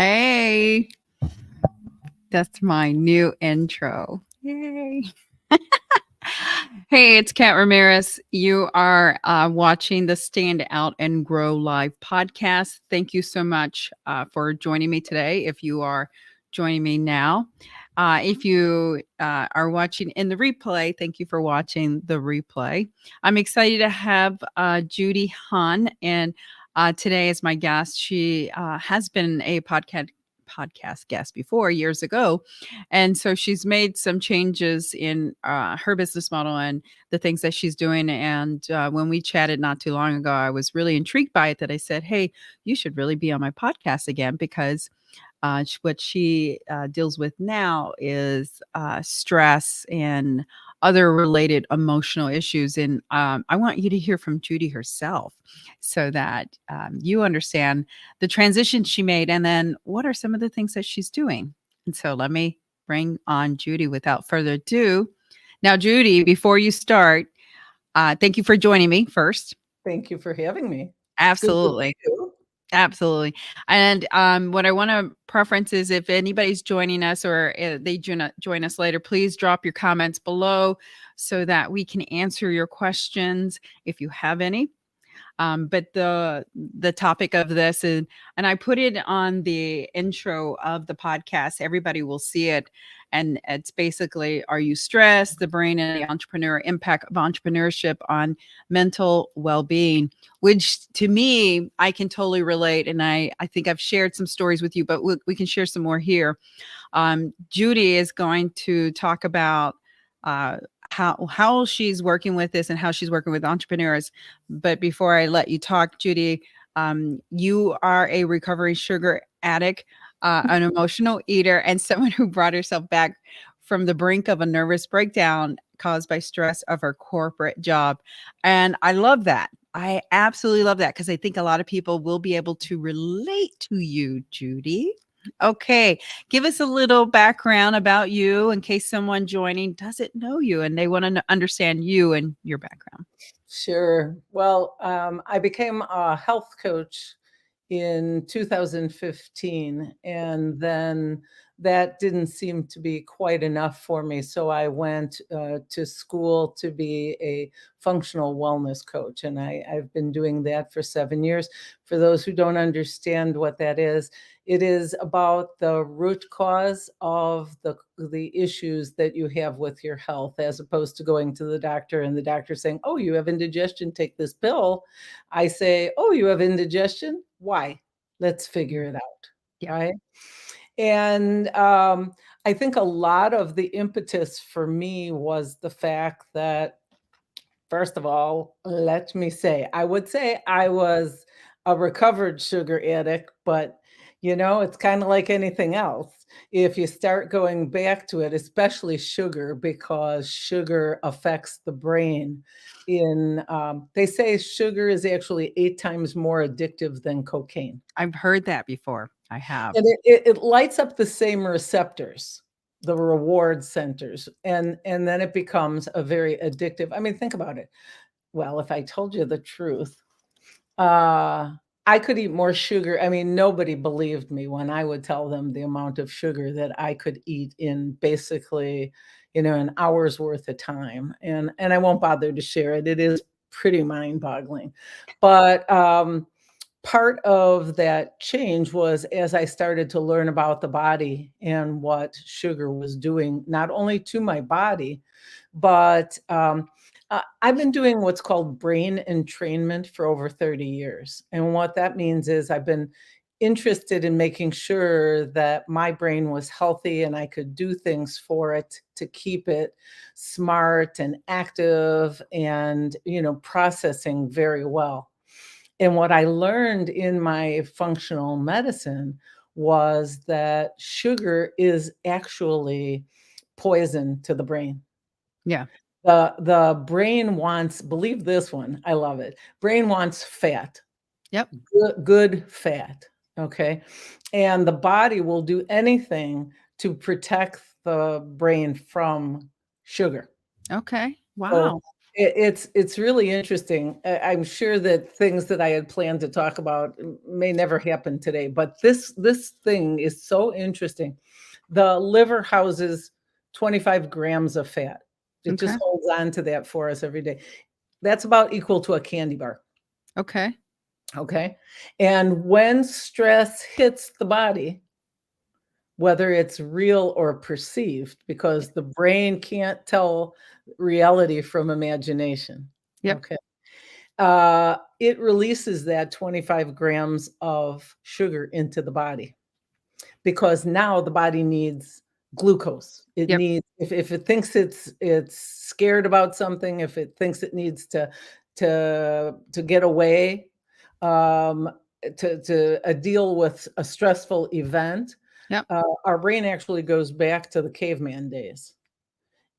Hey, that's my new intro. Yay. Hey, it's Kat Ramirez. You are watching the Stand Out and Grow Live podcast. Thank you so much for joining me today. If you are joining me now, if you are watching in the replay, thank you for watching the replay. I'm excited to have Judy Hahn and today as my guest. She has been a podcast guest before years ago, and so she's made some changes in her business model and the things that she's doing. And when we chatted not too long ago, I was really intrigued by it that I said, hey, you should really be on my podcast again because what she deals with now is stress and other related emotional issues. And I want you to hear from Judy herself so that you understand the transition she made and then what are some of the things that she's doing. And so let me bring on Judy without further ado. Now, Judy, before you start, thank you for joining me first. Thank you for having me. It's good to Absolutely. see you. Absolutely. And what I want to preference is if anybody's joining us or they join us later, please drop your comments below so that we can answer your questions if you have any. But the topic of this is, and I put it on the intro of the podcast. Everybody will see it, and it's basically: Are you stressed? The brain and the entrepreneur impact of entrepreneurship on mental well-being. Which to me, I can totally relate, and I think I've shared some stories with you, but we can share some more here. Judy is going to talk about. How she's working with this and how she's working with entrepreneurs. But before I let you talk, Judy, you are a recovering sugar addict, an emotional eater, and someone who brought herself back from the brink of a nervous breakdown caused by stress of her corporate job. And I love that. I absolutely love that because I think a lot of people will be able to relate to you, Judy. Okay, give us a little background about you in case someone joining doesn't know you and they want to understand you and your background. Sure. Well, I became a health coach in 2015, and then that didn't seem to be quite enough for me. So I went to school to be a functional wellness coach, and I've been doing that for 7 years. For those who don't understand what that is, it is about the root cause of the issues that you have with your health, as opposed to going to the doctor and the doctor saying, "Oh, you have indigestion, take this pill." I say, "Oh, you have indigestion? Why? Let's figure it out." Yeah. Right? And I think a lot of the impetus for me was the fact that, first of all, let me say, I would say I was a recovered sugar addict, but it's kind of like anything else. If you start going back to it, especially sugar, because sugar affects the brain. They say sugar is actually 8 times more addictive than cocaine, I've heard that before. I have. and it lights up the same receptors, the reward centers, and then it becomes a very addictive. I mean, think about it. Well, if I told you the truth, uh, I could eat more sugar. I mean, nobody believed me when I would tell them the amount of sugar that I could eat in basically, an hour's worth of time. And I won't bother to share it. It is pretty mind-boggling. But part of that change was as I started to learn about the body and what sugar was doing, not only to my body, but I've been doing what's called brain entrainment for over 30 years. And what that means is I've been interested in making sure that my brain was healthy and I could do things for it to keep it smart and active and, processing very well. And what I learned in my functional medicine was that sugar is actually poison to the brain. Yeah. The brain wants, believe this one, I love it. Brain wants fat, Yep. good fat, okay? And the body will do anything to protect the brain from sugar. Okay. So Wow. It's really interesting. I'm sure that things that I had planned to talk about may never happen today, but this thing is so interesting. The liver houses 25 grams of fat. It just Okay. holds on to that for us every day. That's about equal to a candy bar. Okay. Okay. And when stress hits the body, whether it's real or perceived, because the brain can't tell reality from imagination. Yep. Okay. It releases that 25 grams of sugar into the body because now the body needs glucose. It Yep. needs if it thinks it's scared about something, if it thinks it needs to get away, um, to deal with a stressful event, Yep. our brain actually goes back to the caveman days.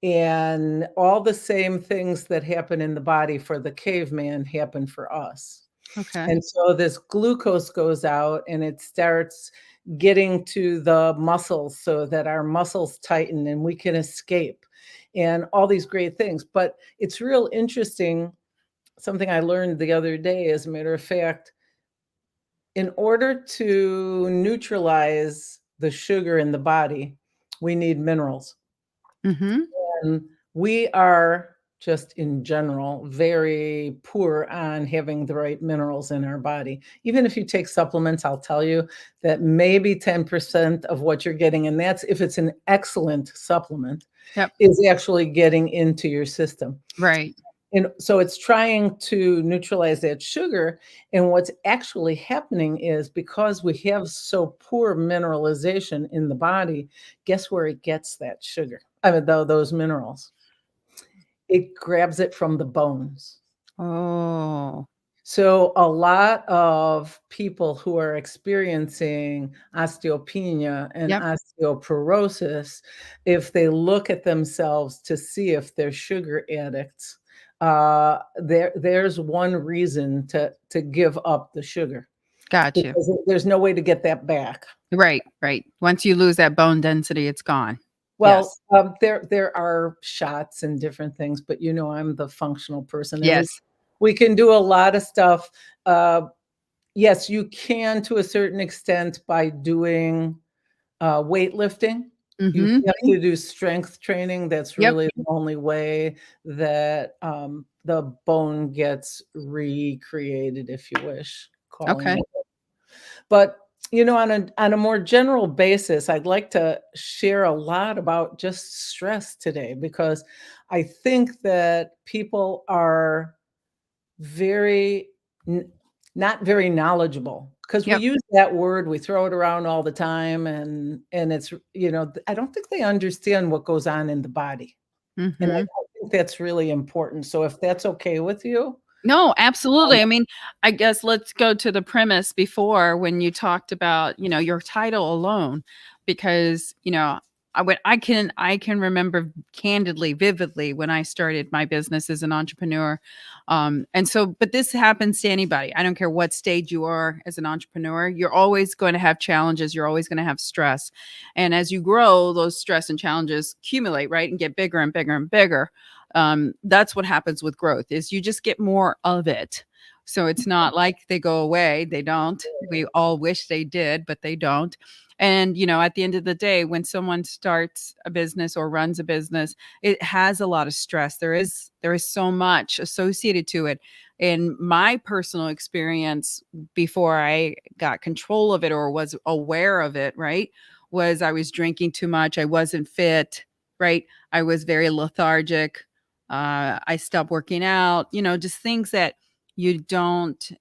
And all the same things that happen in the body for the caveman happen for us. Okay. And so this glucose goes out and it starts getting to the muscles so that our muscles tighten and we can escape and all these great things. But it's real interesting. Something I learned the other day, as a matter of fact, in order to neutralize the sugar in the body, we need minerals. Mm-hmm. And we are just in general very poor on having the right minerals in our body. Even if you take supplements, I'll tell you that maybe 10% of what you're getting, and that's if it's an excellent supplement, Yep. is actually getting into your system. Right. And so it's trying to neutralize that sugar. And what's actually happening is because we have so poor mineralization in the body, guess where it gets that sugar? I mean, those minerals. It grabs it from the bones. Oh. So a lot of people who are experiencing osteopenia and Yep. osteoporosis, if they look at themselves to see if they're sugar addicts, there's one reason to give up the sugar Got you. because there's no way to get that back. Right. Right. Once you lose that bone density, it's gone. Well, Yes. there are shots and different things, but I'm the functional person, and Yes. we can do a lot of stuff. Uh, yes, you can to a certain extent by doing weightlifting. You Mm-hmm. have to do strength training. That's Yep. really the only way that the bone gets recreated, if you wish, calling Okay. it. But on a more general basis, I'd like to share a lot about just stress today because I think that people are very n not very knowledgeable because we Yep. use that word, we throw it around all the time, and it's I don't think they understand what goes on in the body, and I Mm-hmm. think that's really important. So if that's okay with you, No, um, absolutely. I mean, I guess let's go to the premise before when you talked about, your title alone, because, I can remember candidly, vividly when I started my business as an entrepreneur. And so, but this happens to anybody. I don't care what stage you are as an entrepreneur, you're always going to have challenges. You're always going to have stress. And as you grow, those stress and challenges accumulate, right? And get bigger and bigger and bigger. That's what happens with growth is you just get more of it. So it's not like they go away. They don't. We all wish they did, but they don't. And at the end of the day, when someone starts a business or runs a business, it has a lot of stress. There is so much associated to it. In my personal experience, before I got control of it or was aware of it, right, was I was drinking too much. I wasn't fit, right? I was very lethargic. I stopped working out, just things that you don't,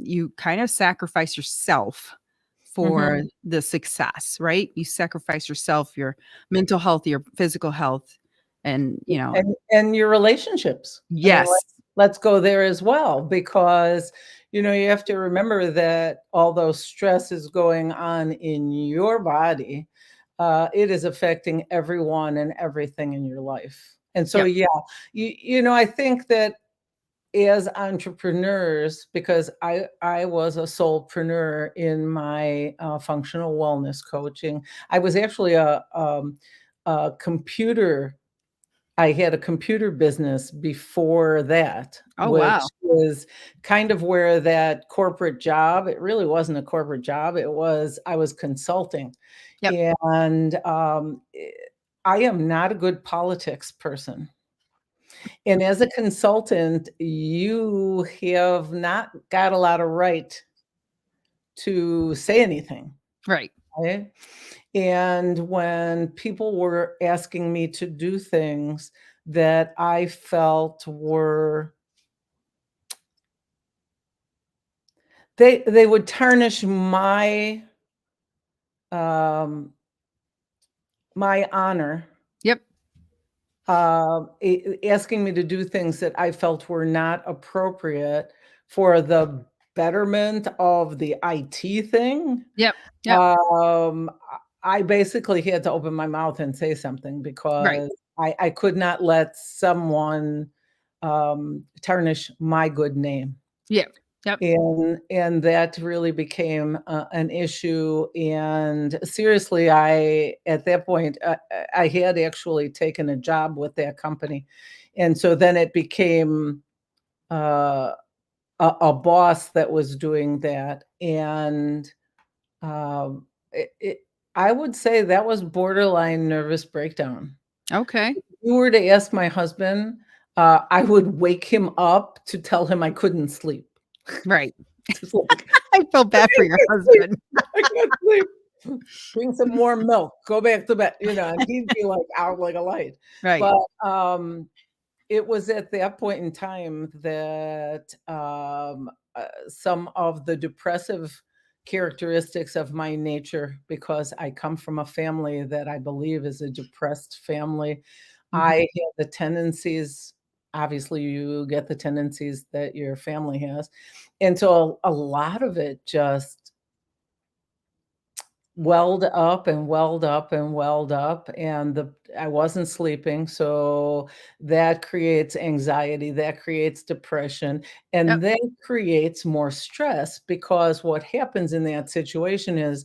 you kind of sacrifice yourself mhm. for the success, right? You sacrifice yourself, your mental health, your physical health. And, And your relationships. I mean, yes. let's go there as well because, you have to remember that although stress is going on in your body, it is affecting everyone and everything in your life. And so, Yep. yeah, I think that as entrepreneurs, because I was a solopreneur in my functional wellness coaching, I was actually a computer I had a computer business before that, Oh, wow. which is kind of where that corporate job, it really wasn't a corporate job. I was consulting. Yep. And I am not a good politics person. And as a consultant, you have not got a lot of right to say anything. Right. Right? And when people were asking me to do things that I felt were they would tarnish um my honor, Yep. asking me to do things that I felt were not appropriate for the betterment of the IT thing. Yep. Yep. I basically had to open my mouth and say something Right. because I could not let someone tarnish my good name. Yep. Yep. And that really became an issue. And seriously, I at that point I had actually taken a job with that company, and so then it became uh, a boss that was doing that, and um, I would say that was borderline nervous breakdown. Okay. If you were to ask my husband, I would wake him up to tell him I couldn't sleep. Right. Just like, I feel "I bad for your can't sleep. husband. I can't sleep. Bring some warm milk. Go back to bed," and he'd be like out like a light. Right. But it was at that point in time that some of the depressive characteristics of my nature, because I come from a family that I believe is a depressed family, Mhm. I had the tendencies. Obviously, you get the tendencies that your family has. And so a lot of it just welled up and welled up and welled up, and I wasn't sleeping, so that creates anxiety, that creates depression, Yep. and then creates more stress, because what happens in that situation is,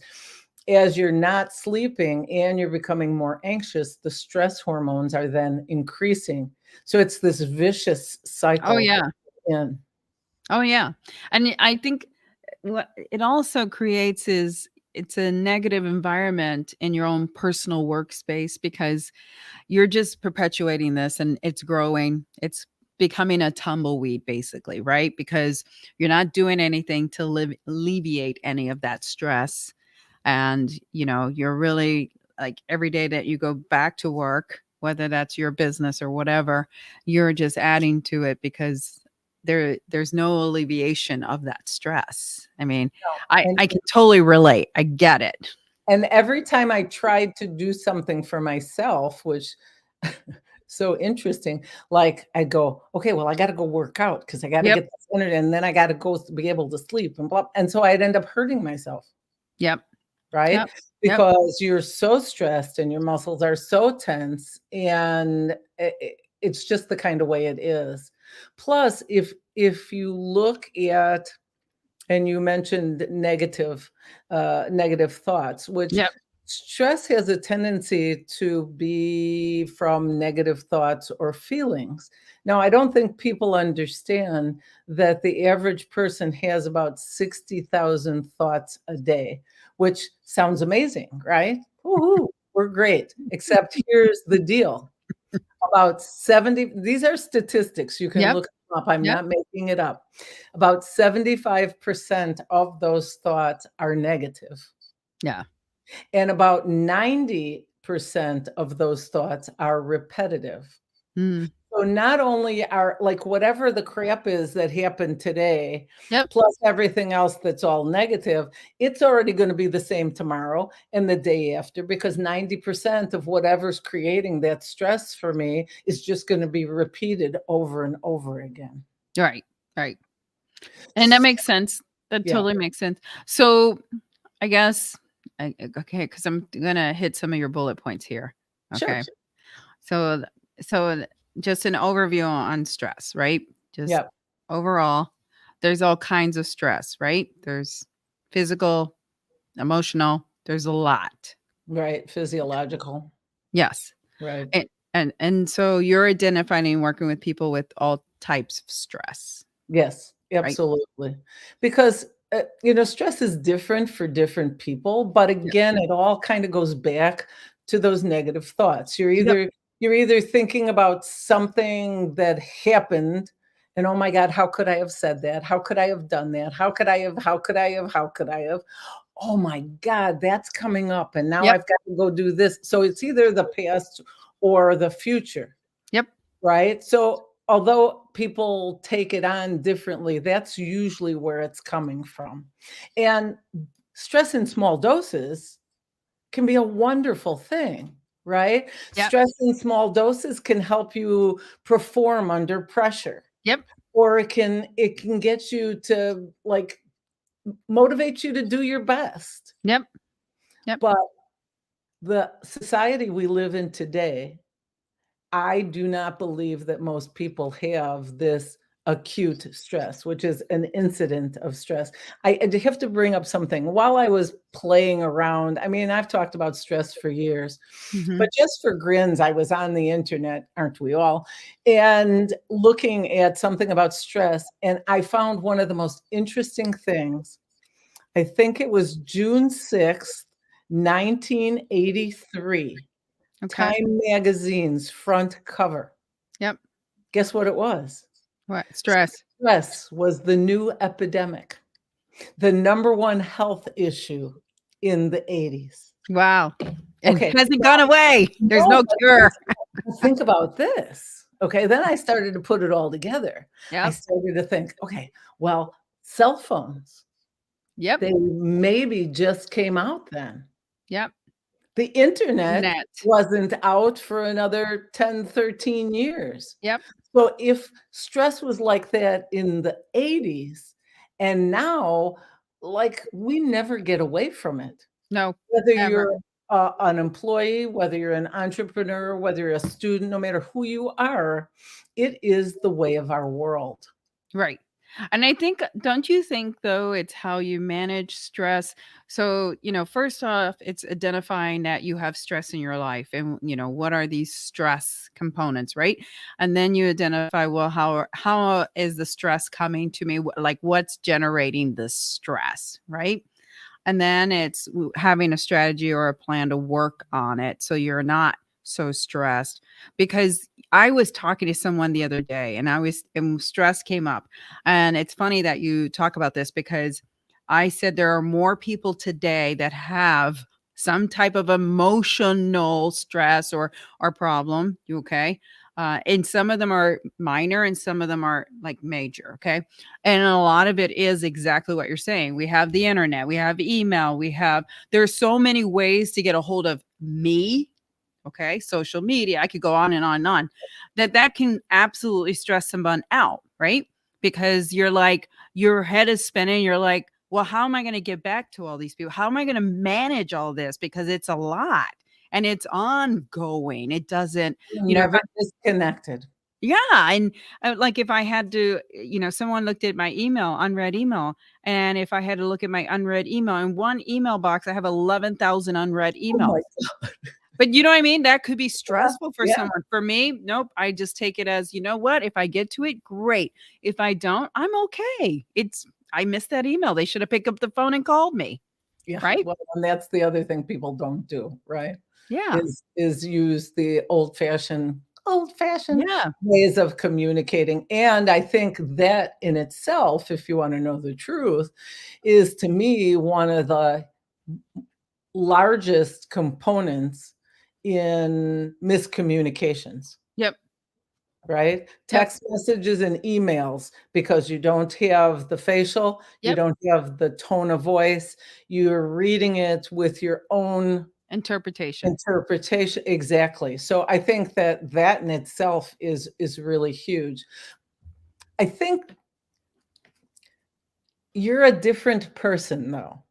as you're not sleeping and you're becoming more anxious, the stress hormones are then increasing. So it's this vicious Oh, cycle yeah. in. Oh, yeah. And I think what it also creates is it's a negative environment in your own personal workspace because you're just perpetuating this and it's growing. It's becoming a tumbleweed basically, right? Because you're not doing anything to alleviate any of that stress. And, you're really like every day that you go back to work, whether that's your business or whatever, you're just adding to it because there's no alleviation of that stress. I mean, And I can totally relate. I get it. And every time I tried to do something for myself, which so interesting, like I go, okay, well, I got to go work out because I got to Yep. get this energy, and then I got to go be able to sleep and blah. And so I'd end up hurting myself, Yep. right? Yep. Yep. Because you're so stressed and your muscles are so tense, and it's just the kind of way it is. Plus, if you look at, and you mentioned negative thoughts, which Yep. stress has a tendency to be from negative thoughts or feelings. Now, I don't think people understand that the average person has about 60,000 thoughts a day, which sounds amazing, right? Woohoo, we're great. Except here's the deal. About 70, these are statistics, you can Yep. look them up, I'm Yep. not making it up. About 75% of those thoughts are negative, Yeah. and about 90% of those thoughts are repetitive. Mm. So not only are, like, whatever the crap is that happened today, Yep. plus everything else that's all negative, it's already gonna be the same tomorrow and the day after, because 90% of whatever's creating that stress for me is just gonna be repeated over and over again. Right. Right. And that makes sense. That Yeah, totally makes sense. So I guess, okay, because I'm gonna hit some of your bullet points here. sure. Okay. So, just an overview on stress, right? Just Yeah, overall, there's all kinds of stress, right? There's physical, emotional, there's a lot. right, physiological, Yes. right. And so you're identifying and working with people with all types of stress, Yes, right? absolutely. Because, stress is different for different people, but Yep. again, it all kind of goes back to those negative thoughts. Yep. You're either thinking about something that happened and, "Oh my god, how could I have said that? How could I have done that? How could I have, how could I have? Oh my god, that's coming up, and now Yep. I've got to go do this." So it's either the past or the future. Yep. Right? So, although people take it on differently, that's usually where it's coming from. And stress in small doses can be a wonderful thing, right? Yep. Stress in small doses can help you perform under pressure, Yep. or it can get you to, like, motivate you to do your best. Yep. Yep. But the society we live in today, I do not believe that most people have this acute stress, which is an incident of stress. I have to bring up something. While I was playing around, I mean, I've talked about stress for years, Mhm. but just for grins, I was on the internet, aren't we all? And looking at something about stress, and I found one of the most interesting things. I think it was June 6th, 1983. Okay. Time Magazine's front cover. Yep. Guess what it was? What? Stress. Stress was the new epidemic, the number one health issue in the '80s. Wow. And Okay, hasn't gone away. There's no, no cure. but think about this. Okay, then I started to put it all together. I Yep. started to think, okay, well, cell phones, Yep. they maybe just came out then. Yep. The internet Net. wasn't out for another 10, 13 years. Yep. So if stress was like that in the '80s, and now, like, we never get away from it. No. Whether Ever. you're an employee, whether you're an entrepreneur, whether you're a student, no matter who you are, it is the way of our world. Right. And I think don't you think though it's how you manage stress? So, first off, it's identifying that you have stress in your life and what are these stress components, right? And then you identify, well, how is the stress coming to me? Like what's generating the stress, right? And then it's having a strategy or a plan to work on it so you're not so stressed. Because I was talking to someone the other day and stress came up. And it's funny that you talk about this because I said there are more people today that have some type of emotional stress or problem. You okay? And some of them are minor and some of them are like major. Okay. And a lot of it is exactly what you're saying. We have the internet, we have email, there's so many ways to get a hold of me. Okay. Social media, I could go on and on and on. That can absolutely stress someone out, right? Because you're like, your head is spinning. You're like, well, how am I going to get back to all these people? How am I going to manage all this? Because it's a lot and it's ongoing. It doesn't, You're you know, never disconnected. yeah, and, like, if I had to someone looked at my email, unread email, and if I had to look at my unread email, in one email box, I have 11,000 unread Oh my emails. But you know what I mean? That could be God, stressful for yeah. someone. For me, nope, I just take it as, you know what? If I get to it, great. If I don't, I'm okay. I missed that email. They should have picked up the phone and called me, Yeah, right? well, and that's the other thing people don't do, right? Yeah. Is use the old-fashioned Yeah. ways of communicating, and I think that in itself, if you wanna know the truth, is to me one of the largest components in miscommunications. Yep. Right? Yep. Text messages and emails, because you don't have the facial, you Yep. don't have the tone of voice, you're reading it with your own Interpretation. interpretation. Exactly. So I think that that in itself is really huge. I think you're a different person though,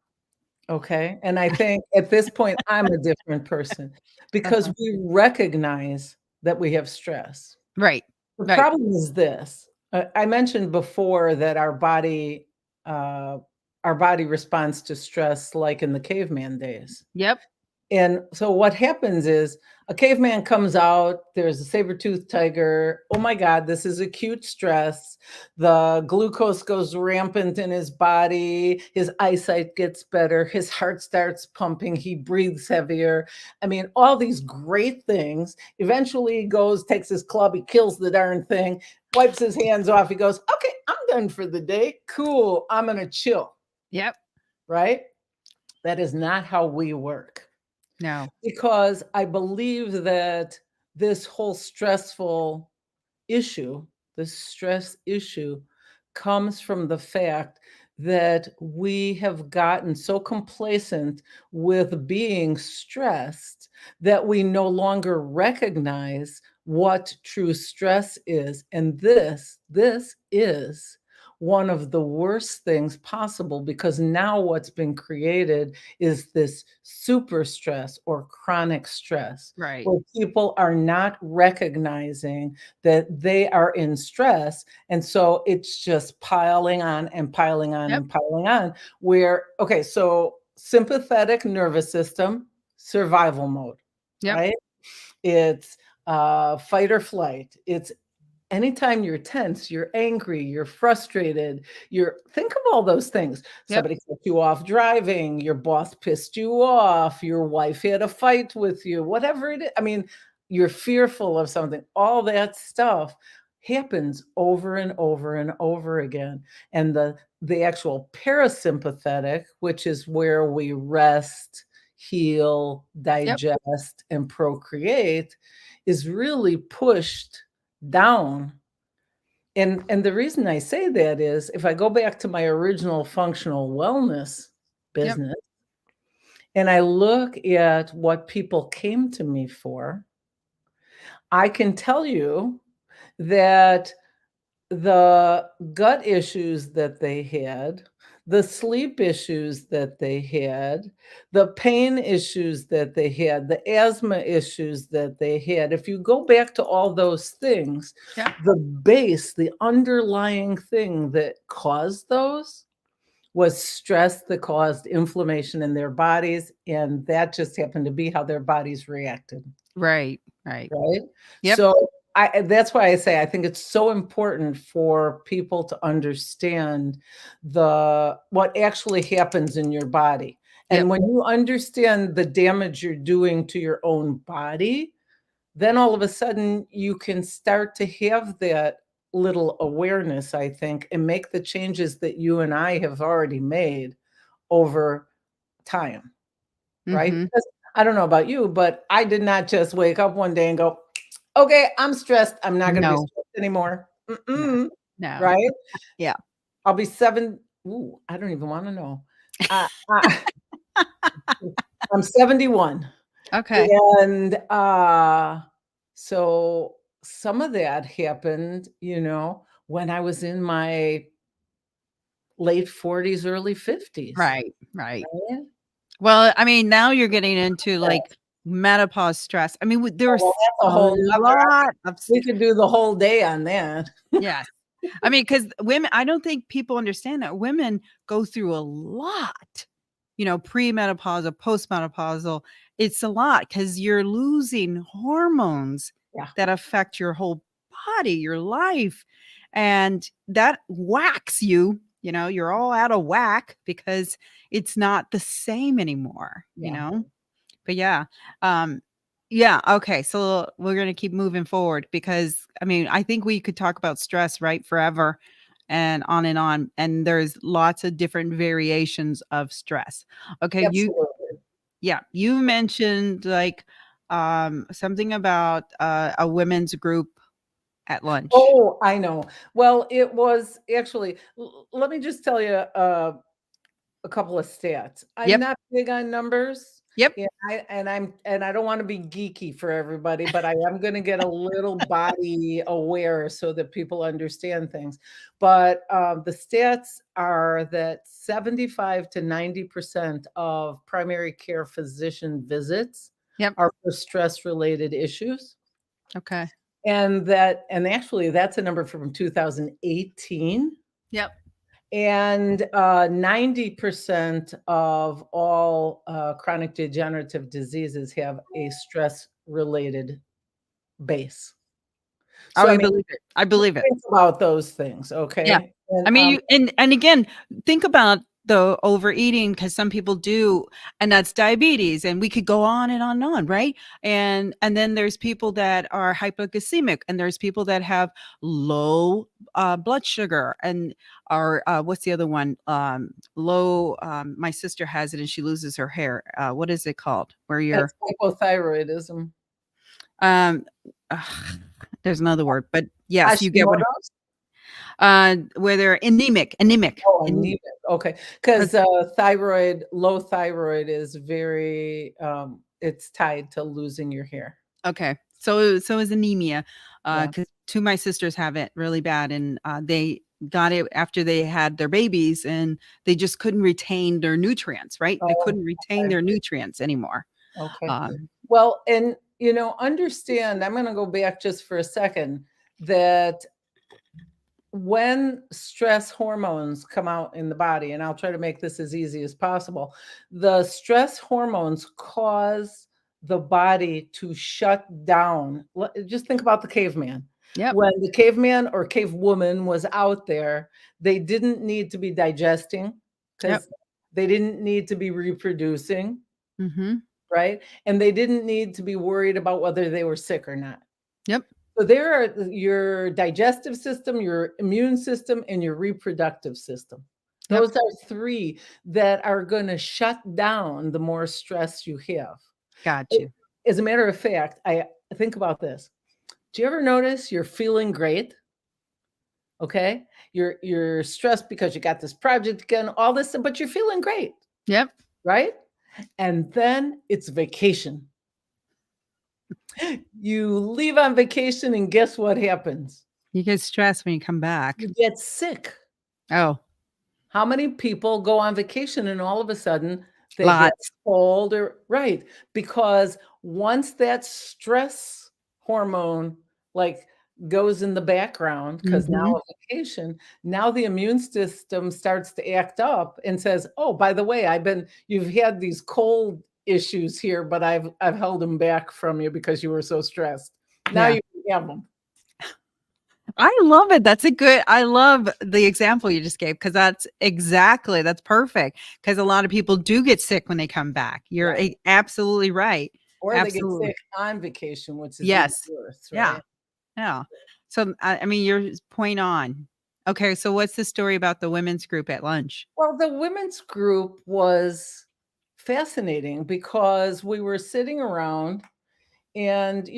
okay? And I think at this point, I'm a different person because Uh-huh. we recognize that we have stress. Right. The Right. problem is this, I mentioned before that uh, our body responds to stress like in the caveman days. Yep. And so what happens is a caveman comes out, there's a saber-toothed tiger. Oh my God, this is acute stress. The glucose goes rampant in his body. His eyesight gets better. His heart starts pumping. He breathes heavier. I mean, all these great things. Eventually he goes, takes his club, he kills the darn thing, wipes his hands off. He goes, okay, I'm done for the day. Cool. I'm going to chill. Yep. Right? That is not how we work. No. Because I believe that this whole this stress issue comes from the fact that we have gotten so complacent with being stressed that we no longer recognize what true stress is. And this is one of the worst things possible, because now what's been created is this super stress or chronic stress, Right. where people are not recognizing that they are in stress. And so it's just piling on and piling on Yep. and piling on. Where, okay, so sympathetic nervous system, survival mode, Yep. right? It's fight or flight. It's anytime you're tense, you're angry, you're frustrated, think of all those things. Yep. Somebody cut you off driving, your boss pissed you off, your wife had a fight with you, whatever it is. I mean, you're fearful of something. All that stuff happens over and over and over again. And the actual parasympathetic, which is where we rest, heal, Yep. digest, and procreate, is really pushed down. And the reason I say that is, if I go back to my original functional wellness Yep. business and I look at what people came to me for, I can tell you that the gut issues that they had, the sleep issues that they had, the pain issues that they had, the asthma issues that they had. If you go back to all those things, Yep. the underlying thing that caused those was stress that caused inflammation in their bodies. And that just happened to be how their bodies reacted. Right. Right. Right? Yep. So that's why I say I think it's so important for people to understand what actually happens in your body. Yep. And when you understand the damage you're doing to your own body, then all of a sudden you can start to have that little awareness, I think, and make the changes that you and I have already made over time. Right? Mhm. Because I don't know about you, but I did not just wake up one day and go, "Okay, I'm stressed. I'm not gonna be No. stressed anymore." No. Mm-mm, No. right? Yeah. I'll be 7 ooh, I don't even wanna know. I I'm 71, Okay. and, so some of that happened, when I was in my late 40s, early 50s, Right. Right. right? Well, I mean, now you're getting into like Yes. menopause stress. I mean, Oh, well, there's that's a a whole 'nother lot of we could do the whole day on that. yes. I mean, because women, I don't think people understand that women go through a lot, premenopausal, postmenopausal. It's a lot because you're losing hormones Yeah. that affect your whole body, your life. And that whacks you, you're all out of whack because it's not the same anymore, Yeah. But yeah. Yeah, okay, so we're gonna keep moving forward because, I mean, I think we could talk about stress, right, forever and on, and there's lots of different variations of stress. Okay, Absolutely. you mentioned, like, something about, a women's group at lunch. Oh, I know. Well, it was actually let me just tell you, a couple of stats. I'm Yep, not big on numbers, yep, and I don't wanna be geeky for everybody, but I am gonna get a little body aware so that people understand things. But, the stats are that 75 to 90% of primary care physician visits yep, are for stress-related issues. okay, And actually that's a number from 2018, yep, And 90% of all chronic degenerative diseases have a stress related base. Oh, So, I I mean, believe it. I believe it. think about those things, Yeah. okay? And I mean, you and again, think about the overeating because some people do, and that's diabetes, and we could go on and on and on, right? And then there's people that are hypoglycemic, and there's people that have low blood sugar, and are what's the other one? Low. My sister has it, and she loses her hair. What is it called? Where you're that's hypothyroidism. um, ugh, there's another word, but yes, you get what. Hashimoto's? Where they're anemic. Oh, anemic. Okay, Uh, because low thyroid is very, it's tied to losing your hair. okay. So is anemia. Yeah. 'Cause two of my sisters have it really bad, and they got it after they had their babies, and they just couldn't retain their nutrients, right? They Oh, couldn't retain okay. their nutrients anymore. Okay. Um, Well, and, understand, I'm gonna go back just for a second, that when stress hormones come out in the body, and I'll try to make this as easy as possible, the stress hormones cause the body to shut down. Just think about the caveman. yep. When the caveman or cavewoman was out there, they didn't need to be digesting Yep. because they didn't need to be reproducing, Hmm. right? And they didn't need to be worried about whether they were sick or not. Yep. So there are your digestive system, your immune system, and your reproductive system. Yep. Those are 3 that are gonna shut down the more stress you have. Got A you. as a matter of fact, I think about this. Do you ever notice you're feeling great, okay? You're stressed because you got this project again, all this, but you're feeling great, Yep. right? And then it's vacation. You leave on vacation and guess what happens? You get stressed when you come back. You get sick. Oh, How many people go on vacation and all of a sudden they get lots. cold or right, because once that stress hormone, like, goes in the background, because now Hmm. a vacation, now the immune system starts to act up and says, "Oh, by the way, you've had these cold issues here, but I've held them back from you because you were so stressed. Now Yeah. you can have them." I love it. I love the example you just gave because that's perfect. Because a lot of people do get sick when they come back. You're Right. absolutely right. Or they get Absolutely. sick on vacation, which is even Yes. worse, Yeah. right? Yeah. So, I mean, you're point on. Okay. So, what's the story about the women's group at lunch? Well, the women's group was fascinating because we were sitting around and,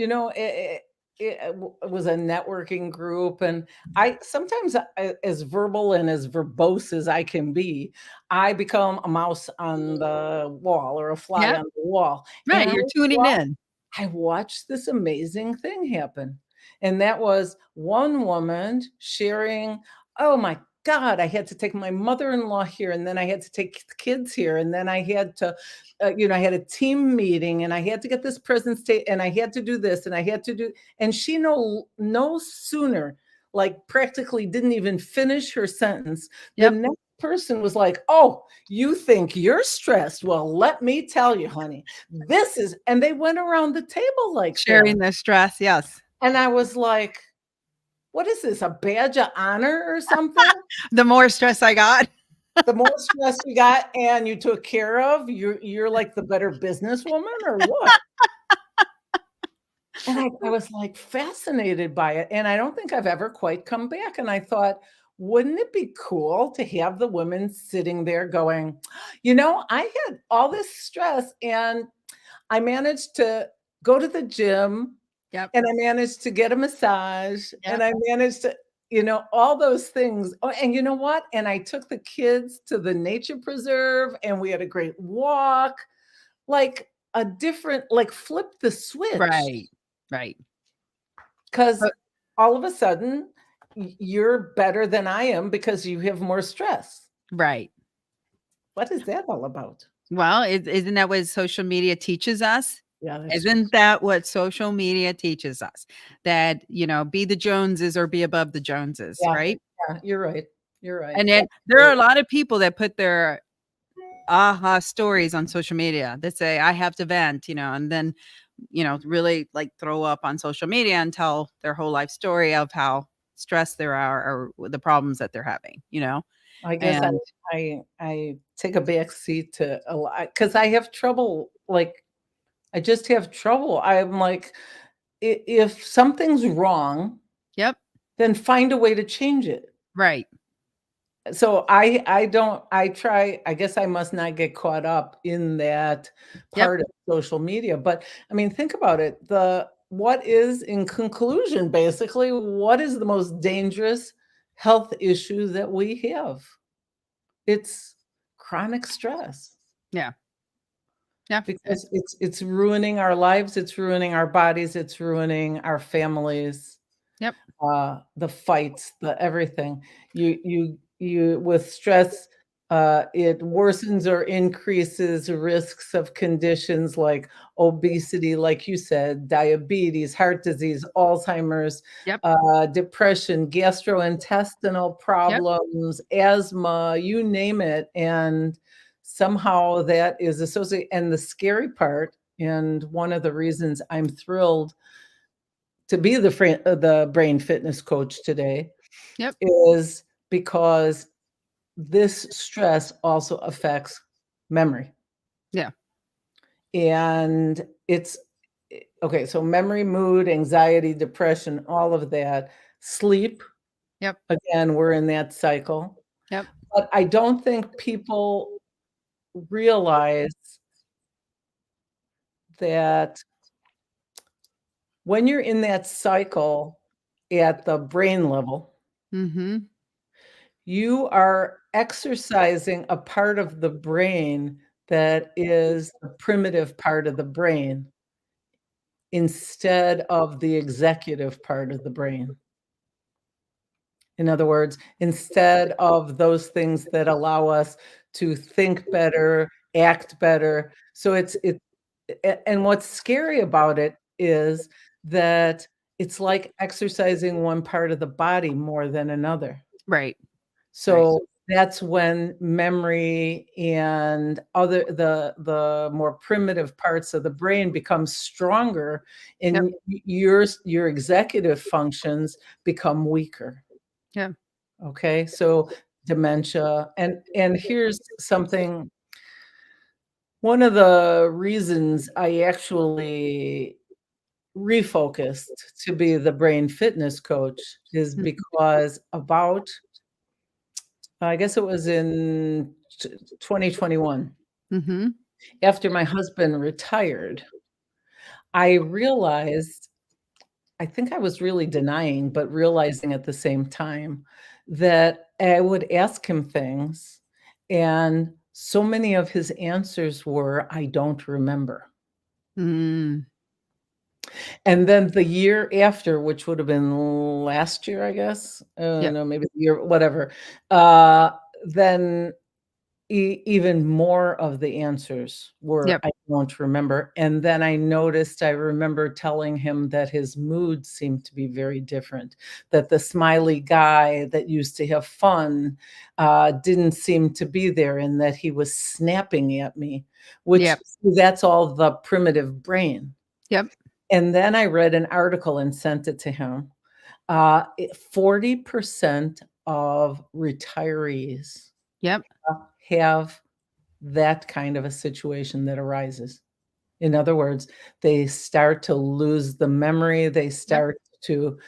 it was a networking group. And I sometimes, as verbal and as verbose as I can be, I become a mouse on the wall or a fly Yep. on the wall. And Right. You're tuning in. I watched this amazing thing happen. And that was one woman sharing, "Oh my God, I had to take my mother-in-law here, and then I had to take the kids here, and then I had to, I had a team meeting, and I had to get this and I had to do this, and I had to do," and she no sooner, like, practically didn't even finish her sentence. The Yep. next person was like, "Oh, you think you're stressed? Well, let me tell you, honey, this is," and they went around the table like that. Sharing their stress. Yes. And I was like, "What is this, a badge of honor or something? The more stress I got. The more stress you got and you took care of, you're like the better businesswoman or what?" And I was, like, fascinated by it, and I don't think I've ever quite come back, and I thought, "Wouldn't it be cool to have the women sitting there going, I had all this stress, and I managed to go to the gym, Yep. and I managed to get a massage, and Yep. I managed to," all those things. Oh, and you know what? And I took the kids to the nature preserve, and we had a great walk, like flip the switch. Right. Right. 'Cause Uh, all of a sudden, you're better than I am because you have more stress. right. What is that all about? Well, isn't that what social media teaches us? Yeah, that's true. Isn't that what social media teaches us? That, be the Joneses or be above the Joneses, Yeah, right? yeah, you're right. You're right. And then there are a lot of people that put their aha stories on social media that say, I have to vent, and then, really like throw up on social media and tell their whole life story of how stressed they are or the problems that they're having, I guess and I take a back seat to a lot because I have trouble. Like I just have trouble. I'm like, if something's wrong, yep, then find a way to change it. right. So I don't I try I guess I must not get caught up in that Yep. part of social media, but I mean, think about it. What is in conclusion, basically, what is the most dangerous health issue that we have? It's chronic stress Yeah. Yeah. because it's ruining our lives, it's ruining our bodies, it's ruining our families. Yep. The fights, the everything. You with stress, it worsens or increases risks of conditions like obesity, like you said, diabetes, heart disease, Alzheimer's, Yep. depression, gastrointestinal Yep. problems, asthma, you name it. And somehow that is associated. And the scary part, and one of the reasons I'm thrilled to be the brain fitness coach today Yep. is because this stress also affects memory. Yeah. And it's okay, so memory, mood, anxiety, depression, all of that, sleep, Yep. again, we're in that cycle. Yep. But I don't think people realize that when you're in that cycle at the brain level, Mm-hmm. you are exercising a part of the brain that is the primitive part of the brain instead of the executive part of the brain. In other words, instead of those things that allow us to think better, act better. So and what's scary about it is that it's like exercising one part of the body more than another. Right. Right. So that's when memory and the more primitive parts of the brain become stronger Yep. and your executive functions become weaker. Yeah. Okay? So dementia and here's something one of the reasons I actually refocused to be the brain fitness coach is because about I guess it was in 2021. Mm-hmm. After my husband retired, I realized I think I was really denying, but realizing at the same time that I would ask him things, and so many of his answers were, "I don't remember." Mm. And then the year after, which would have been last year, I guess, Yep. no, maybe the year whatever, uh, then even more of the answers were, Yep. "I don't remember," and then I remember telling him that his mood seemed to be very different, that the smiley guy that used to have fun, didn't seem to be there, and that he was snapping at me, which Yep. that's all the primitive brain. Yep. And then I read an article and sent it to him. 40% of retirees Yep. have that kind of a situation that arises. In other words, they start to lose the memory, they Yep. start to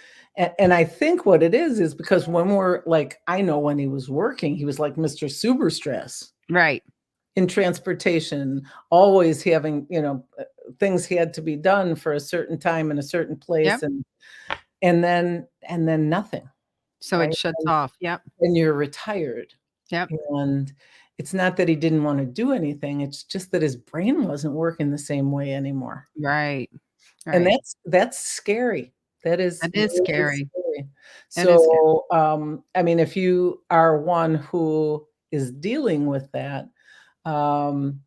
and I think what it is because when we're like I know when he was working, he was like Mr. Super Stress Right. in transportation, always having, things had to be done for a certain time in a certain place Yep. and then nothing, So it right? shuts off. Yep. And you're retired. Yep. And it's not that he didn't wanna do anything, it's just that his brain wasn't working the same way anymore. Right. And Right. that's scary. That is That is really scary. scary. That is scary. So, I mean, if you are one who is dealing with that, um,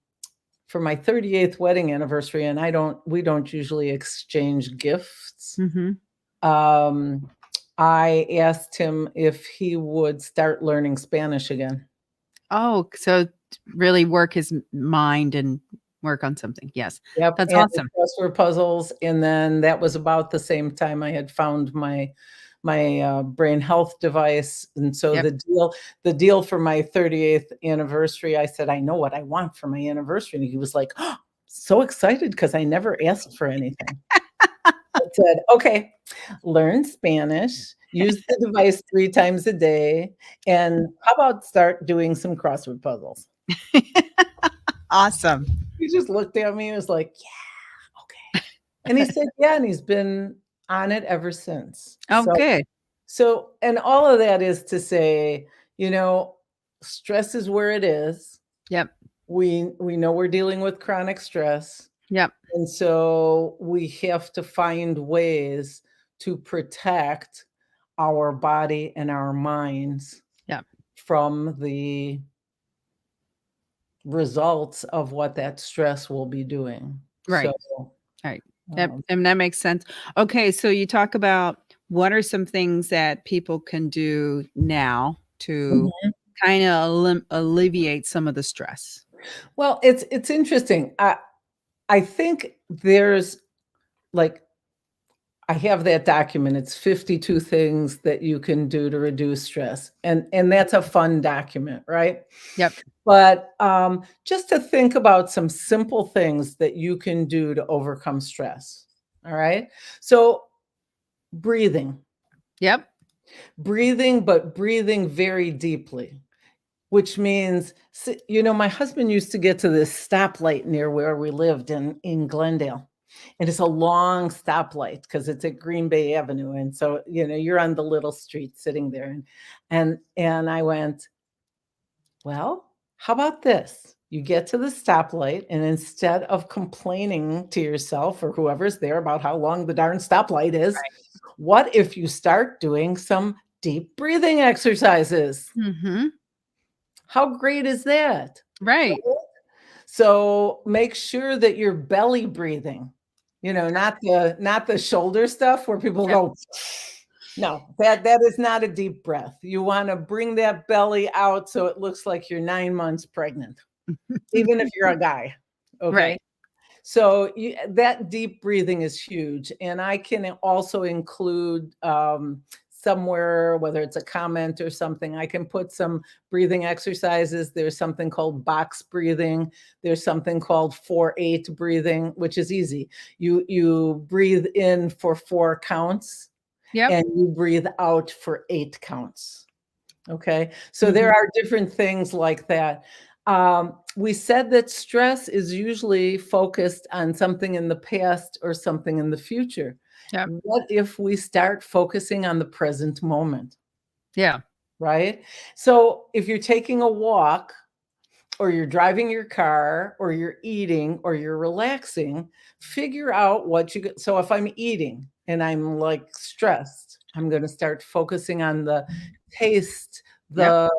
for my 38th wedding anniversary, and we don't usually exchange gifts. Mm-hmm. Um, I asked him if he would start learning Spanish again. Oh, so really work his mind and work on something. Yes. Yep, That's and the awesome. crossword puzzles, and then that was about the same time I had found my brain health device, and so Yep. the deal for my 38th anniversary, I said, "I know what I want for my anniversary," and he was like, "Oh, so excited because I never asked for anything." I said, "Okay, learn Spanish, use the device 3 times a day, and how about start doing some crossword puzzles?" Awesome. He just looked at me and was like, "Yeah, okay." And he said, "Yeah," and he's been on it ever since. Oh, good. And all of that is to say, you know, stress is where it is. Yep. We know we're dealing with chronic stress, Yep. and so we have to find ways to protect our body and our minds Yep. from the results of what that stress will be doing. So, Right. Right. Yep. um And that makes sense. Okay. So you talk about what are some things that people can do now to Mhm. kind of alleviate some of the stress? Well, it's interesting. I think there's, like, I have that document. It's 52 things that you can do to reduce stress, and that's a fun document, right? Yep. But, just to think about some simple things that you can do to overcome stress, all right? So, breathing. Yep. Breathing, but breathing very deeply. Which means, my husband used to get to this stoplight near where we lived in Glendale, and it's a long stoplight because it's at Green Bay Avenue, and so, you're on the little street sitting there, and I went, "Well, how about this? You get to the stoplight, and instead of complaining to yourself or whoever's there about how long the darn stoplight is, what if you start doing some deep breathing exercises?" Mhm. How great is that? Right. So, make sure that you're belly breathing, not the shoulder stuff where people Yep. go, no, that is not a deep breath. You wanna bring that belly out so it looks like you're 9 months pregnant, even if you're a guy, okay? Right. So, that deep breathing is huge, and I can also include, somewhere, whether it's a comment or something, I can put some breathing exercises. There's something called box breathing. There's something called 4-8 breathing, which is easy. You breathe in for 4 counts, Yep. and you breathe out for 8 counts. Okay, so there Mhm. are different things like that. We said that stress is usually focused on something in the past or something in the future. Yep. What if we start focusing on the present moment, Yeah. right? So if you're taking a walk, or you're driving your car, or you're eating, or you're relaxing, figure out what you get. So if I'm eating and I'm like stressed, I'm going to start focusing on the taste, Yep.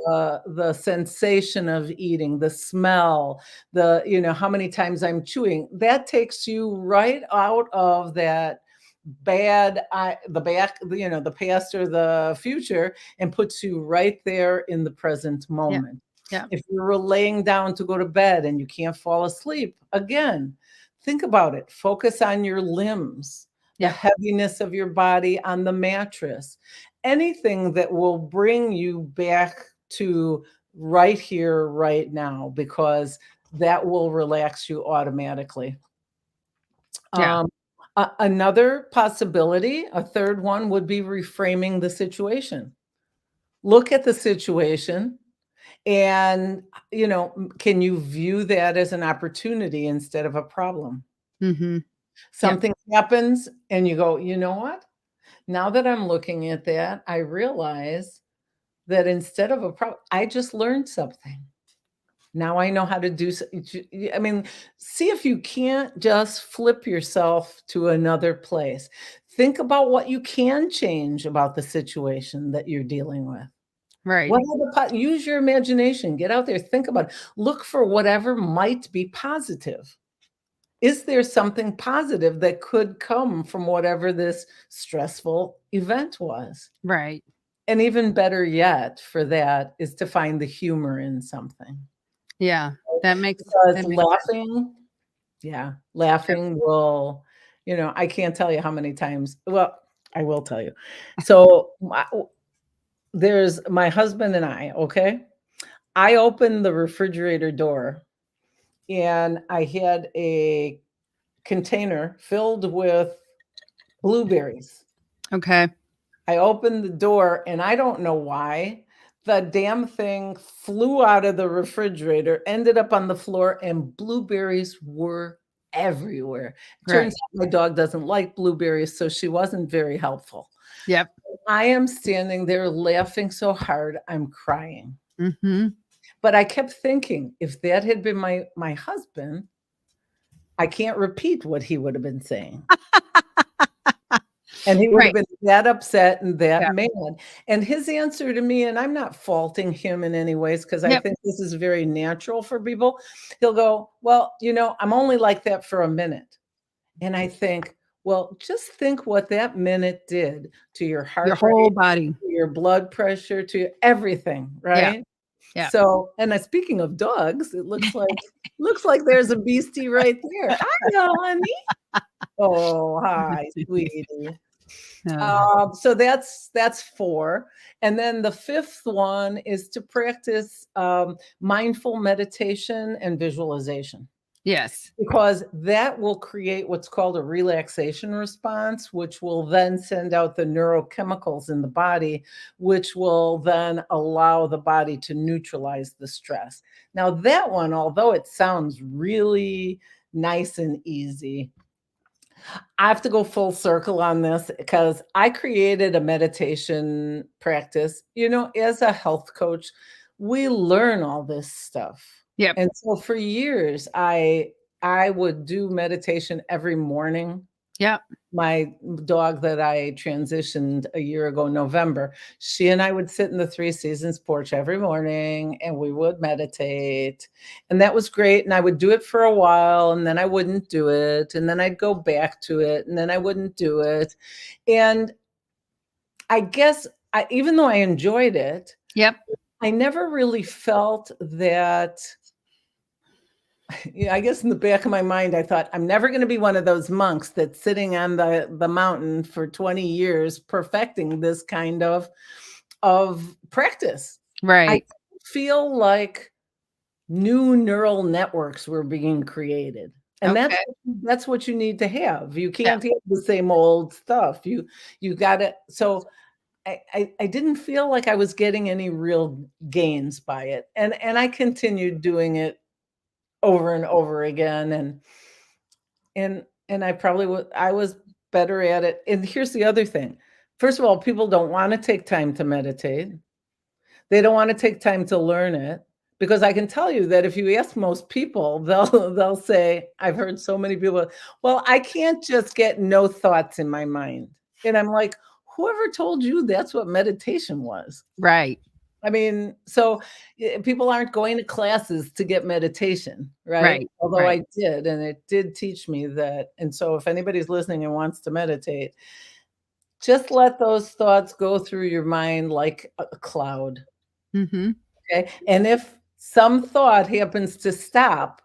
the sensation of eating, the smell, how many times I'm chewing. That takes you right out of that the back, the past or the future, and puts you right there in the present Yep. moment. Yep. If you're laying down to go to bed and you can't fall asleep, again, think about it. Focus on your limbs, the Yep. heaviness of your body on the mattress, anything that will bring you back to right here, right now, because that will relax you automatically. Yeah. Um, Another possibility, a third one would be reframing the situation. Look at the situation and, can you view that as an opportunity instead of a problem? Mhm. Yep. Something happens and you go, "You know what? Now that I'm looking at that, I realize that instead of a problem, I just learned something. Now I know how to do so." I mean, see if you can't just flip yourself to another place. Think about what you can change about the situation that you're dealing with. Right. What are use your imagination, get out there, think about it. Look for whatever might be positive is there something positive that could come from whatever this stressful event was? Right. And even better yet for that is to find the humor in something. Yeah. That makes Because that makes laughing, yeah, laughing will, I can't tell you how many times. Well, I will tell you. So there's my husband and I, okay? I opened the refrigerator door and I had a container filled with blueberries. Okay. I opened the door and I don't know why the damn thing flew out of the refrigerator, ended up on the floor, and blueberries were everywhere. Turns Right. out my dog doesn't like blueberries, so she wasn't very helpful. Yep. I am standing there laughing so hard, I'm crying. Mhm. But I kept thinking, if that had been my husband, I can't repeat what he would have been saying. And he would have Right. been that upset and that Yeah. mad. And his answer to me, and I'm not faulting him in any ways, because I Yep. think this is very natural for people. He'll go, "Well, I'm only like that for a minute." And I think, well, just think what that minute did to your Your heart whole rate, body. to your blood pressure, to everything, Yeah. right? Yeah. So, and speaking of dogs, it looks like there's a beastie right there. Hi, honey. Oh, hi, sweetie. Uh, So that's 4, and then the 5th one is to practice, mindful meditation and visualization, yes. because that will create what's called a relaxation response, which will then send out the neurochemicals in the body, which will then allow the body to neutralize the stress. Now that one, although it sounds really nice and easy, I have to go full circle on this because I created a meditation practice. As a health coach, we learn all this stuff. Yep. And so for years, I would do meditation every morning. Yep. My dog that I transitioned a year ago, November, she and I would sit in the Three Seasons porch every morning and we would meditate. And that was great. And I would do it for a while and then I wouldn't do it. And then I'd go back to it and then I wouldn't do it. And I guess even though I enjoyed it, Yep. I never really felt that. Yeah, I guess in the back of my mind, I thought, I'm never going to be one of those monks that's sitting on the mountain for 20 years perfecting this kind of practice. I Right. feel like new neural networks were being created. And Okay. that's what you need to have. You Yeah. can't have the same old stuff. You got to. So I didn't feel like I was getting any real gains by it. And I continued doing it over and over again, and I was better at it. And here's the other thing. First of all, people don't wanna take time to meditate. They don't wanna take time to learn it, because I can tell you that if you ask most people, they'll say, I've heard so many people, "Well, I can't just get no thoughts in my mind." And I'm like, "Whoever told you that's what meditation was?" Right. I mean, so people aren't going to classes to get meditation, right? Right. Although Right. I did, and it did teach me that. And so, if anybody's listening and wants to meditate, just let those thoughts go through your mind like a cloud. Mhm. Okay. And if some thought happens to stop,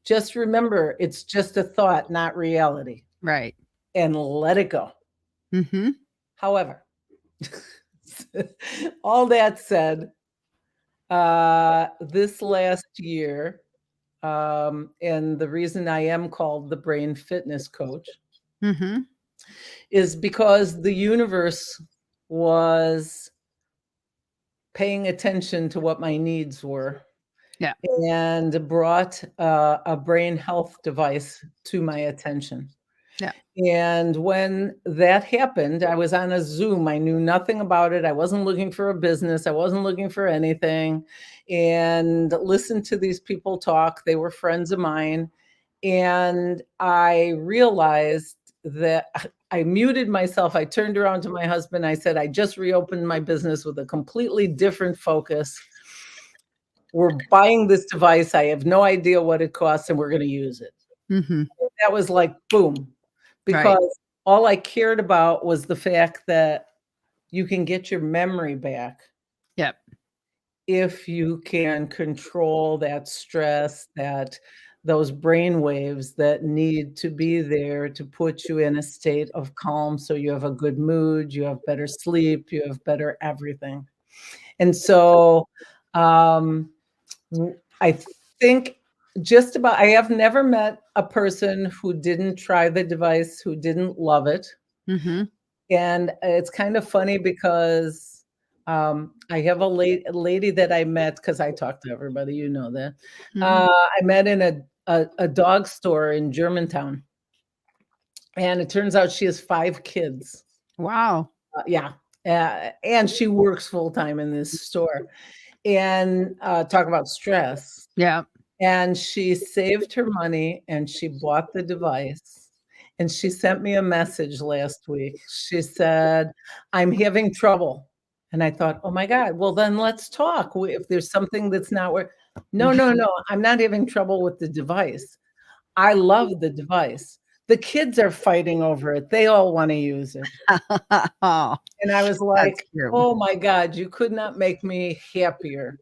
just remember it's just a thought, not reality, Right. and let it go. Mhm. However, all that said, this last year, and the reason I am called the brain fitness coach Mhm. is because the universe was paying attention to what my needs were Yeah. and brought a brain health device to my attention. Yeah. And when that happened, I was on a Zoom. I knew nothing about it. I wasn't looking for a business. I wasn't looking for anything. And listened to these people talk. They were friends of mine. And I realized that I muted myself. I turned around to my husband. I said, I just reopened my business with a completely different focus. We're buying this device. I have no idea what it costs, and we're going to use it. Mhm. that was like, boom, Right. because all I cared about was the fact that you can get your memory back Yep. if you can control that stress, that those brain waves that need to be there to put you in a state of calm so you have a good mood, you have better sleep, you have better everything. And so, um, I think just about I have never met a person who didn't try the device, who didn't love it. Mhm. And it's kind of funny because, I have a lady that I met because I talk to everybody, you know that. Mhm. I met in a dog store in Germantown, and it turns out she has 5 kids. Wow. Yeah, and she works full time in this store, and, talk about stress. Yeah. And she saved her money and she bought the device, and she sent me a message last week. She said, "I'm having trouble." And I thought, "Oh my god, well, then let's talk. W If there's something that's not wor" "No, no, no, I'm not having trouble with the device. I love the device. The kids are fighting over it. They all wanna use it." Oh, And I was that's like, cute. "Oh my god, you could not make me happier,"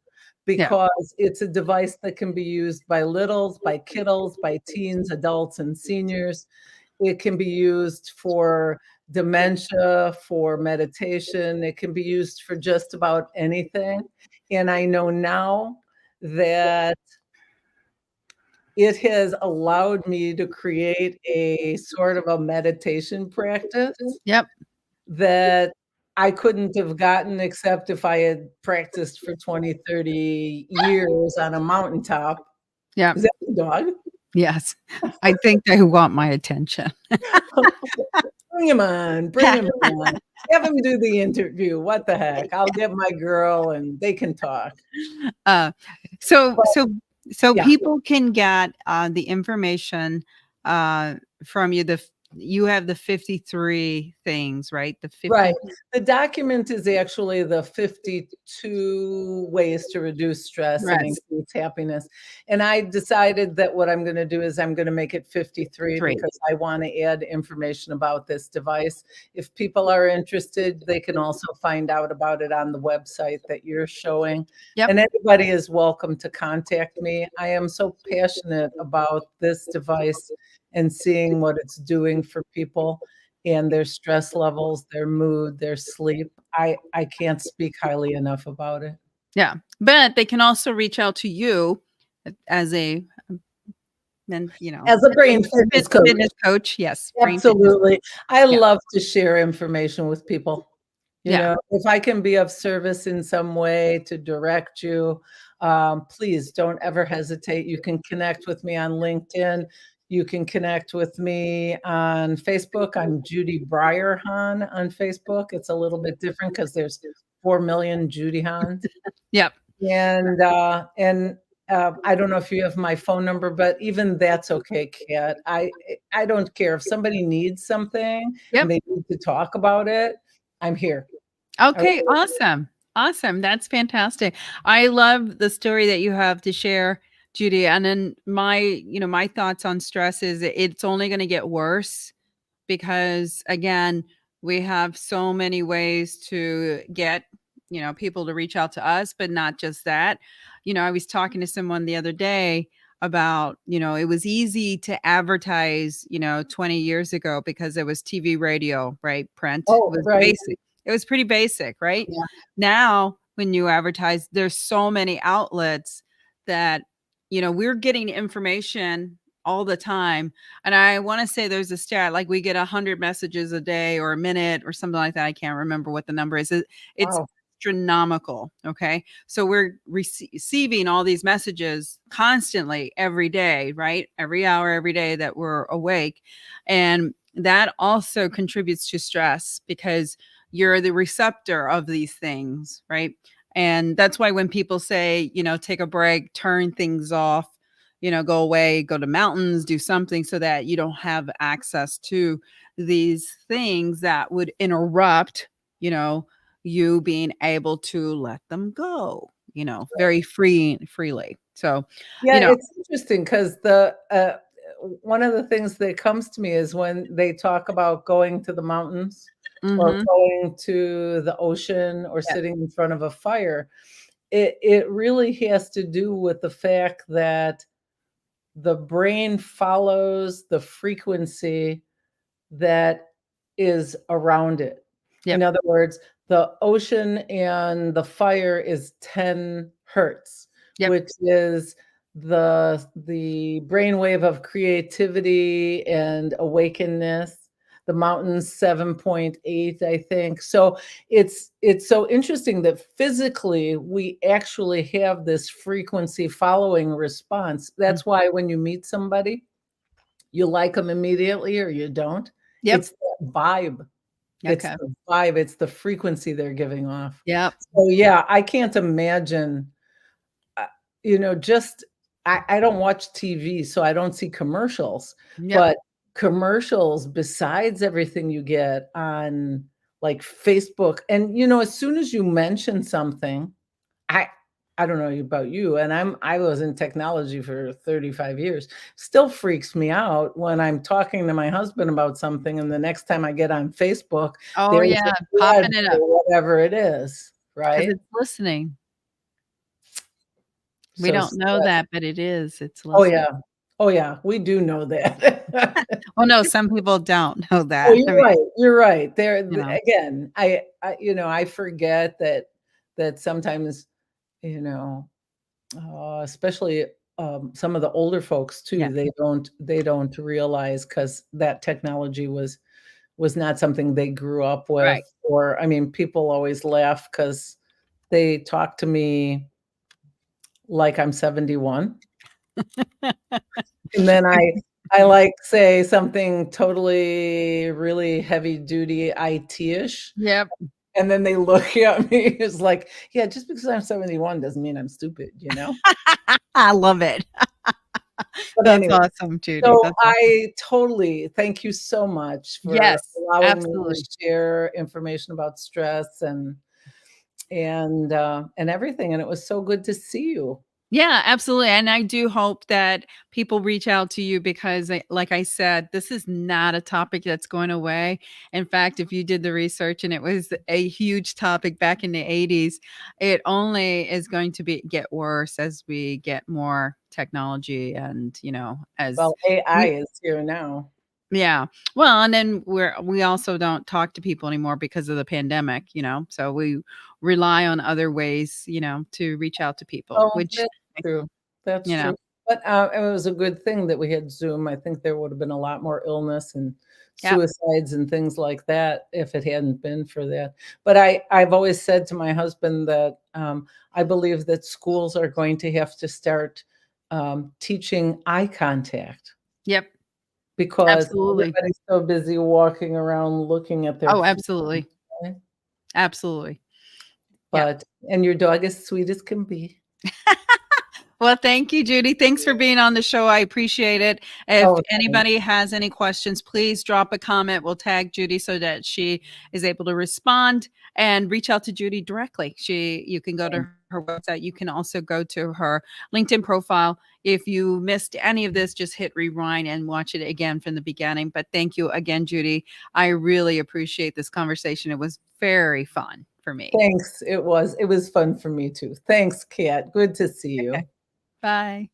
Yeah. because it's a device that can be used by littles, by kiddos, by teens, adults, and seniors. It can be used for dementia, for meditation. It can be used for just about anything. And I know now that it has allowed me to create a sort of a meditation practice Yep. that I couldn't have gotten except if I had practiced for 20, 30 years on a mountaintop. Yep. Is that the dog? Yes. I think they want my attention. Bring him on, bring him on. Have him do the interview, what the heck? I'll get my girl and they can talk. Uh, so But so so yeah. people can get, the information, uh, from you. You have the 53 things, right? The Right. 50. The document is actually the 52 ways to reduce stress and Yes. increase happiness. And I decided that what I'm gonna do is I'm gonna make it 53 3. because I wanna add information about this device. If people are interested, they can also find out about it on the website that you're showing. Yep. And anybody is welcome to contact me. I am so passionate about this device and seeing what it's doing for people and their stress levels, their mood, their sleep. I can't speak highly enough about it. Yeah. But they can also reach out to you as a As a brain fitness coach, fitness coach. Yes. Brain fitness. absolutely. I Yeah. love to share information with people. You Yeah. know, if I can be of service in some way to direct you, please don't ever hesitate. You can connect with me on LinkedIn. You can connect with me on Facebook. I'm Judy Hahn on Facebook. It's a little bit different because there's 4 million Judy Hahns. Yep. And I don't know if you have my phone number, but even that's okay, Kat. I don't care if somebody needs something and Yep. they need to talk about it, I'm here. I Okay, really awesome. Awesome. That's fantastic. I love the story that you have to share, Judy. And then my thoughts on stress is it's only going to get worse because again, we have so many ways to get, people to reach out to us, but not just that. I was talking to someone the other day about, it was easy to advertise, 20 years ago because it was TV, radio, right? Print. It Oh, was right. basic. It was pretty basic, right? Yeah. Now, when you advertise, there's so many outlets that, we're getting information all the time. And I want to say there's a stat like we get 100 messages a day or a minute or something like that. I can't remember what the number is. It's Wow. astronomical. Okay. So we're receiving all these messages constantly every day, right? Every hour, every day that we're awake. And that also contributes to stress because you're the receptor of these things, right? And that's why when people say, take a break, turn things off, go away, go to mountains, do something so that you don't have access to these things that would interrupt, you being able to let them go, very freely. So, Yeah, it's interesting because one of the things that comes to me is when they talk about going to the mountains or Mhm. going to the ocean or Yep. sitting in front of a fire. It really has to do with the fact that the brain follows the frequency that is around it. In Yep. other words, the ocean and the fire is 10 hertz, Yep. which is the brainwave of creativity and awakeness. The mountain's 7.8, I think. So it's so interesting that physically we actually have this frequency following response. Mm. That's why when you meet somebody, you like them immediately or you don't. Yep. It's that vibe. It's Okay. the vibe, it's the frequency they're giving off. Yep. So, yeah, I can't imagine, uh, just I don't watch TV, so I don't see commercials, Yep. but commercials besides everything you get on, like, Facebook and, as soon as you mention something, I I don't know about you, and I was in technology for 35 years. Still freaks me out when I'm talking to my husband about something, and the next time I get on Facebook, Oh, there's yeah, an ad popping it up for whatever it is, because right? it's listening. We So don't know stress. that, but it is. It's Oh, listening. yeah. Oh, yeah, we do know that. Well, no, some people don't know Oh, that. I you're mean, right, you're right. you know. Again, I forget that sometimes, you know especially, some of the older folks Yeah. too, they don't realize because that technology was not something they grew up with, Right. or I mean, people always laugh because they talk to me like I'm 71, and then I, like, say something totally really heavy duty IT-ish, Yep. and then they look at me, it's like, "Yeah, just because I'm 71 doesn't mean I'm stupid," you know? I love it. But That's anyway. awesome, Judy. So That's awesome. I totally thank you so much for Yes, allowing me to absolutely. share information about stress and everything, and it was so good to see you. Yeah, absolutely. And I do hope that people reach out to you because, like I said, this is not a topic that's going away. In fact, if you did the research and it was a huge topic back in the 80s, it only is going to get worse as we get more technology and, as Well, AI we is here now. yeah. Well, and then we also don't talk to people anymore because of the pandemic, so we rely on other ways, to reach out to people, Oh, which, that's true. That's you know, true. But, it was a good thing that we had Zoom. I think there would have been a lot more illness and yeah. suicides and things like that if it hadn't been for that. But I've always said to my husband that, I believe that schools are going to have to start, teaching eye contact Yep. because Absolutely. everybody's so busy walking around looking at their Oh, phone, absolutely. right? Absolutely. Yeah. But and your dog is sweet as can be. Well, thank you, Judy. Thanks for being on the show. I appreciate it. If Oh, thanks. anybody has any questions, please drop a comment. We'll tag Judy so that she is able to respond and reach out to Judy directly. You can go to her website. You can also go to her LinkedIn profile. If you missed any of this, just hit rewind and watch it again from the beginning. But thank you again, Judy. I really appreciate this conversation. It was very fun for me. Thanks. It was fun for me too. Thanks, Kat. Good to see Okay. you. Bye.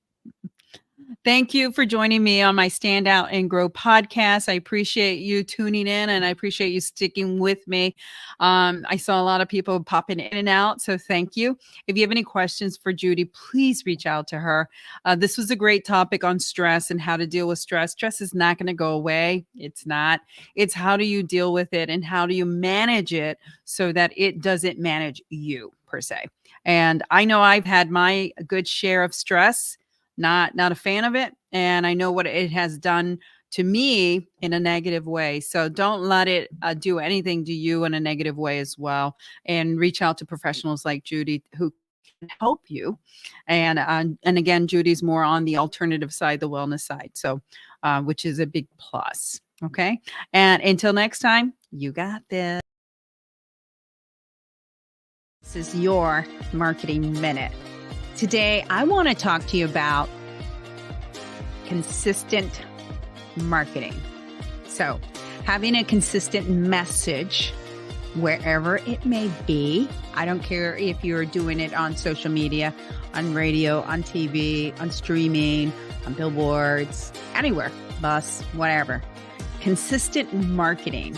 Thank you for joining me on my Stand Out and Grow podcast. I appreciate you tuning in and I appreciate you sticking with me. I saw a lot of people popping in and out, so thank you. If you have any questions for Judy, please reach out to her. This was a great topic on stress and how to deal with stress. Stress is not going to go away. It's not. It's how do you deal with it and how do you manage it so that it doesn't manage you per se. And I know I've had my good share of stress, not a fan of it, and I know what it has done to me in a negative way. So don't let it do anything to you in a negative way as well, and reach out to professionals like Judy who can help you. And again, Judy's more on the alternative side, the wellness side, so which is a big plus. Okay, and until next time, you got this. This is your marketing minute. Today, I want to talk to you about consistent marketing. So having a consistent message wherever it may be. I don't care if you're doing it on social media, on radio, on TV, on streaming, on billboards, anywhere, bus, whatever. Consistent marketing.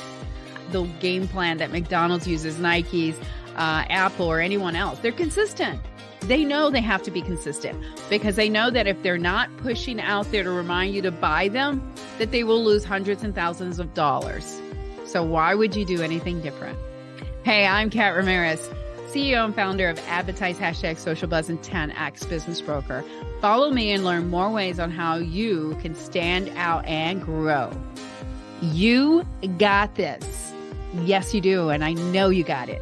The game plan that McDonald's uses, Nike's, Apple, or anyone else, they're consistent. They know they have to be consistent because they know that if they're not pushing out there to remind you to buy them, that they will lose hundreds and thousands of dollars. So why would you do anything different? Hey, I'm Kat Ramirez, CEO and founder of Advertise #Social Buzz and 10X Business Broker. Follow me and learn more ways on how you can stand out and grow. You got this. Yes, you do. And I know you got it.